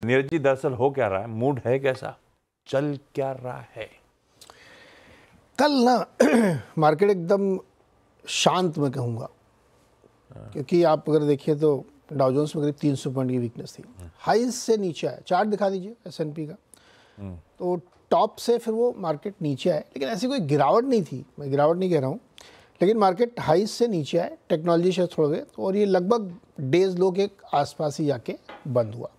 नीरज जी, दरअसल हो क्या रहा है, मूड है कैसा, चल क्या रहा है? कल ना मार्केट एकदम शांत मैं कहूँगा, क्योंकि आप अगर देखिए तो डाउ जोन्स में करीब 300 पॉइंट की वीकनेस थी, हाई से नीचे आया। चार्ट दिखा दीजिए S&P का, तो टॉप से फिर वो मार्केट नीचे आए, लेकिन ऐसी कोई गिरावट नहीं थी, मैं गिरावट नहीं कह रहा हूँ, लेकिन मार्केट हाई से नीचे आए, टेक्नोलॉजी शेयर थोड़ा गए, और ये लगभग डेज लो के आसपास ही जाके बंद हुआ।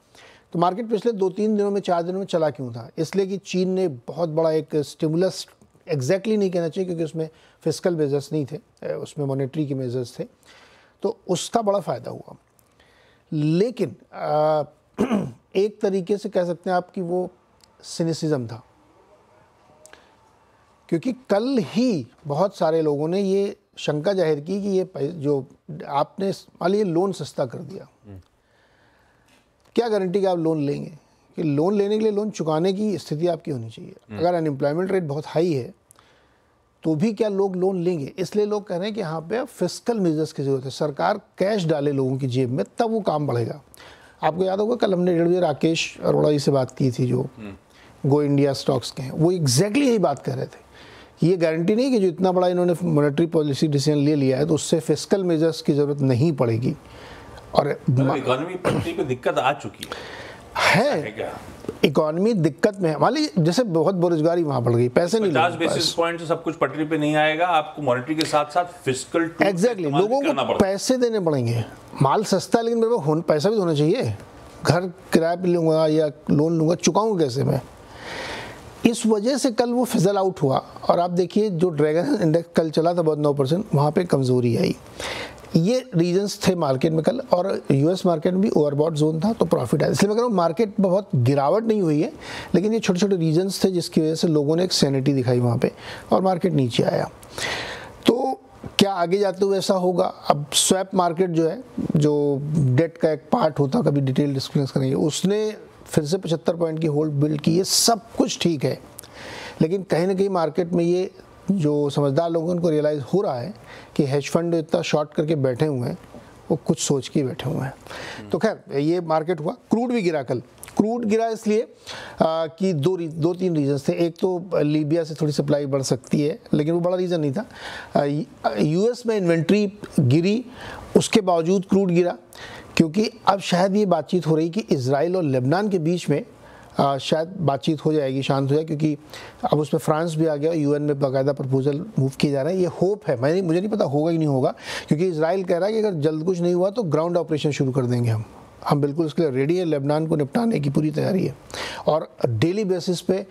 तो मार्केट पिछले 2-3 दिनों में 4 दिनों में चला क्यों था? इसलिए कि चीन ने बहुत बड़ा एक स्टिमुलस, एग्जैक्टली नहीं कहना चाहिए क्योंकि उसमें फिस्कल मेजर्स नहीं थे, उसमें मॉनेटरी के मेजर्स थे, तो उसका बड़ा फ़ायदा हुआ। लेकिन एक तरीके से कह सकते हैं आप कि वो सिनिसिज्म था, क्योंकि कल ही बहुत सारे लोगों ने ये शंका जाहिर की कि ये जो आपने मान लीजिए लोन सस्ता कर दिया, क्या गारंटी कि आप लोन लेंगे? कि लोन लेने के लिए लोन चुकाने की स्थिति आपकी होनी चाहिए। अगर अनएम्प्लॉयमेंट रेट बहुत हाई है तो भी क्या लोग लोन लेंगे? इसलिए लोग कह रहे हैं कि यहाँ पे फिस्कल मेजर्स की जरूरत है, सरकार कैश डाले लोगों की जेब में, तब वो काम बढ़ेगा। आपको याद होगा कल हमने 1.5 बजे राकेश अरोड़ा जी से बात की थी, जो गो इंडिया स्टॉक्स के हैं, वो एग्जैक्टली यही बात कर रहे थे। ये गारंटी नहीं कि जो इतना बड़ा इन्होंने मॉनेटरी पॉलिसी डिसीजन ले लिया है तो उससे फिस्कल मेजर्स की जरूरत नहीं पड़ेगी। और इकोनॉमी पटरी पे दिक्कत आ चुकी है क्या? इकोनॉमी दिक्कत में है, मान लीजिए जैसे बहुत बेरोजगारी वहां बढ़ गई, पैसे नहीं, 50 बेसिस पॉइंट से सब कुछ पटरी पे नहीं आएगा, आपको मॉनेटरी के साथ साथ फिस्कल एग्जैक्टली लोगों को पैसे देने पड़ेंगे। माल सस्ता है लेकिन मेरे पास पैसा भी होना चाहिए, घर किराए पे लूंगा या लोन लूंगा, चुकाऊंगा कैसे मैं? इस वजह से कल वो फिजल आउट हुआ। और आप देखिए जो ड्रैगन इंडेक्स कल चला था बहुत 9%, वहाँ पे कमजोरी आई। ये रीजंस थे मार्केट में कल, और यूएस मार्केट में भी ओवरबॉट जोन था तो प्रॉफिट आया। इसलिए मैं कह रहा हूँ मार्केट में बहुत गिरावट नहीं हुई है, लेकिन ये छोटे छोटे रीजंस थे जिसकी वजह से लोगों ने एक सैनिटी दिखाई वहाँ पे और मार्केट नीचे आया। तो क्या आगे जाते हुए ऐसा होगा? अब स्वैप मार्केट जो है, जो डेट का एक पार्ट होता, कभी डिटेल डिस्कस करेंगे, उसने फिर से 75 पॉइंट की होल्ड बिल्ड की। ये सब कुछ ठीक है, लेकिन कहीं ना कहीं मार्केट में ये जो समझदार लोगों को रियलाइज़ हो रहा है कि हेज फंड इतना शॉर्ट करके बैठे हुए हैं, वो कुछ सोच के बैठे हुए हैं। तो खैर ये मार्केट हुआ। क्रूड भी गिरा कल। क्रूड गिरा इसलिए कि दो तीन रीजंस थे। एक तो लीबिया से थोड़ी सप्लाई बढ़ सकती है, लेकिन वो बड़ा रीज़न नहीं था। यूएस में इन्वेंट्री गिरी, उसके बावजूद क्रूड गिरा, क्योंकि अब शायद ये बातचीत हो रही कि इजराइल और लेबनान के बीच में शायद बातचीत हो जाएगी, शांत हो जाए, क्योंकि अब उसमें फ्रांस भी आ गया, यूएन में बाकायदा प्रपोजल मूव किए जा रहे हैं। ये होप है, मुझे नहीं पता होगा कि नहीं होगा, क्योंकि इजराइल कह रहा है कि अगर जल्द कुछ नहीं हुआ तो ग्राउंड ऑपरेशन शुरू कर देंगे हम बिल्कुल उसके लिए रेडी है, लेबनान को निपटाने की पूरी तैयारी है। और डेली बेसिस पे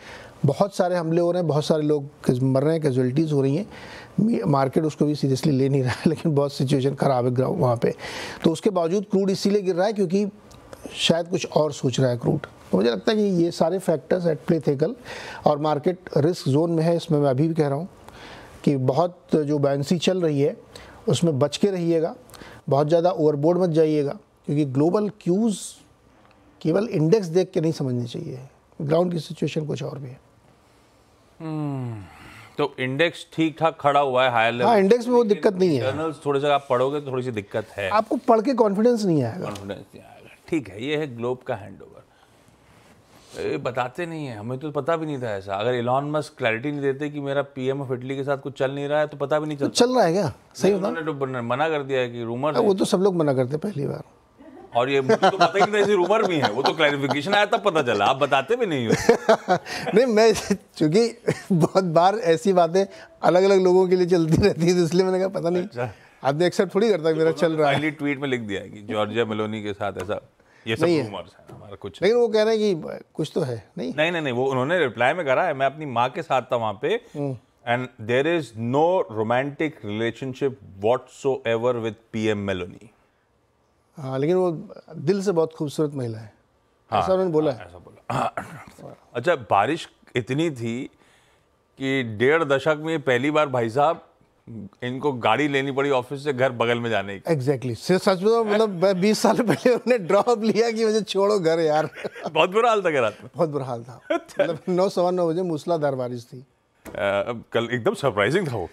बहुत सारे हमले हो रहे हैं, बहुत सारे लोग मर रहे हैं, कैजुअलिटीज़ हो रही हैं। मार्केट उसको भी सीरियसली ले नहीं रहा है, लेकिन बहुत सिचुएशन ख़राब है ग्राउंड वहाँ पे। तो उसके बावजूद क्रूड इसीलिए गिर रहा है क्योंकि शायद कुछ और सोच रहा है क्रूड। तो मुझे लगता है कि ये सारे फैक्टर्स एट प्ले थे कल, और मार्केट रिस्क जोन में है। इसमें मैं अभी भी कह रहा हूँ कि बहुत जो बैलेंसी चल रही है उसमें बच के रहिएगा, बहुत ज़्यादा ओवरबोर्ड मत जाइएगा, क्योंकि ग्लोबल क्यूज़ केवल इंडेक्स देख के नहीं समझनी चाहिए, ग्राउंड की सिचुएशन कुछ और भी है। तो इंडेक्स ठीक ठाक खड़ा हुआ है हायर लेवल। हाँ, इंडेक्स में वो दिक्कत नहीं है। जर्नल्स थोड़े से आप पढ़ोगे तो थोड़ी सी दिक्कत है, आपको पढ़ के कॉन्फिडेंस नहीं आएगा। कॉन्फिडेंस नहीं आएगा। ठीक है, ये है ग्लोब का हैंडओवर। बताते नहीं है, हमें तो पता भी नहीं था ऐसा। अगर इलॉन मस्क क्लैरिटी नहीं देते कि मेरा पीएम ऑफ इटली के साथ कुछ चल नहीं रहा है तो पता भी नहीं चलता। तो चल रहा है क्या? सही होता। उन्होंने तो मना कर दिया है कि रूमर। वो तो सब लोग मना करते पहली बार, और ये मुझे तो पता ही नहीं था ऐसी रूमर भी है। वो तो क्लैरिफिकेशन आया तब पता चला, आप बताते भी नहीं हो। नहीं, मैं चूंकि बहुत बार ऐसी बातें अलग अलग लोगों के लिए चलती रहती है, तो इसलिए मैंने कहा पता नहीं। अच्छा। आदमी एक्सेप्ट थोड़ी करता है मेरा चल रहा है। ट्वीट में लिख दिया है कि जॉर्जिया मेलोनी के साथ ऐसा, ये सब रूमर्स है हमारा कुछ। लेकिन वो कह रहे हैं कि कुछ तो है। नहीं, वो उन्होंने रिप्लाई में करा है, मैं अपनी माँ के साथ था वहाँ पे, and there is no romantic relationship whatsoever with PM Meloni. हाँ, लेकिन वो दिल से बहुत खूबसूरत महिला है। हाँ, ऐसा उन्होंने बोला है। ऐसा बोला। अच्छा, बारिश इतनी थी कि 1.5 दशक में पहली बार भाई साहब इनको गाड़ी लेनी पड़ी ऑफिस से घर बगल में जाने की। एग्जैक्टली सच में, मतलब 20 साल पहले उन्होंने ड्रॉप लिया कि मुझे छोड़ो घर यार। बहुत बुरा हाल था क्या रात में? बहुत बुरा हाल था। मतलब 9 सवा 9 बजे मूसलाधार बारिश थी। कल एकदम सरप्राइजिंग था वो।